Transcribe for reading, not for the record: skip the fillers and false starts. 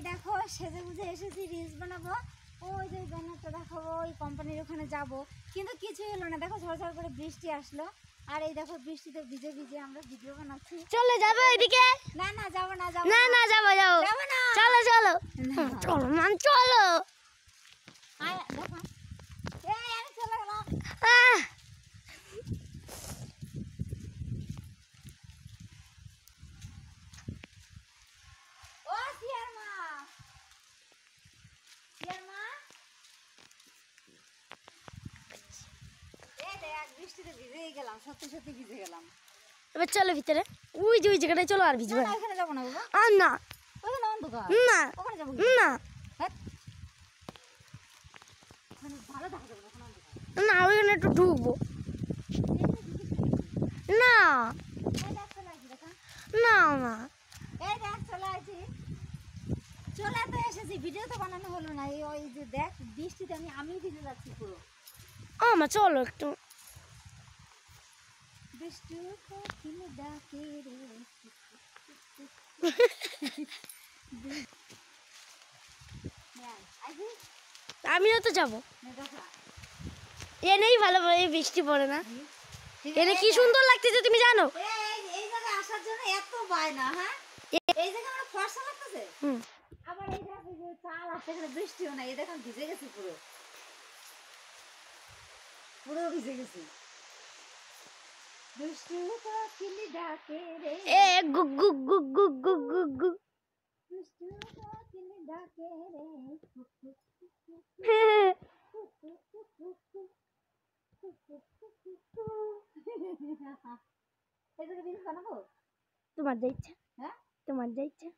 দেখো সেজে গুজে এসেছি, রিলস বানাবো। ওই যে ব্যানারটা দেখাবো, ওই কোম্পানির ওখানে যাব, কিন্তু কিছুই হলো না। দেখো ঝড় করে বৃষ্টি আসলো, আর এই দেখো বৃষ্টিতে ভিজে ভিজে আমরা ভিডিও বানাচ্ছি। চলে যাবো এদিকে। না না যাবো না, যাবো না না যাবো যাবো যাবো না, চলো চলো চলো মান চলো। দেখো এই আমি চলে গেলাম। ও সিয়ার মা, সিয়ার মা, এই দেখ বৃষ্টিতে ভিজেই গেলাম, সত্যি সত্যি ভিজে গেলাম। এবার চলো ভিতরে, ওই যে ওই জায়গাটায় চলো। আর ভিজবে না ওখানে যাবো না বাবা, আর না ওখানে অন্ধকার, না ওখানে যাবো না হ্যাঁ, ওখানে ভালো দেখা যাবে না, ওখানে অন্ধকার। না, ওইখানে একটু ঢুকবো না এই দেখ চলে আসি, দেখা না না। এই দেখ চলে আসি, চলে তো এসেছি, ভিডিও তো বানানো হলো না। এই ওই যে দেখ বৃষ্টিতে আমি ভিজে যাচ্ছি পুরো। আমা চলো একটু। বৃষ্টি কোকিল ডাকে রে, আমিও তো যাবো। দেখা এনেই ভালো এই বৃষ্টি পড়ে না, এনে কি সুন্দর লাগতেছে তুমি জানো। এই জায়গায় আসার জন্য এত বায়না, হ্যাঁ এই জায়গায় আমার ফর্সা লাগতেছে। আবার এই দেখো যে চাল আসছে, এখানে বৃষ্টিও নাই, এই দেখো ভিজে গেছি পুরো, পুরো ভিজে গেছি। বৃষ্টি কোকিল ডাকে রে, এ গুগ গুগ গুগ গুগ গুগ গুগ গুগ। বৃষ্টি কোকিল ডাকে রে, এই জায়গায় রিলস বানাবো। তোমার যা ইচ্ছা, হ্যাঁ তোমার যা ইচ্ছা।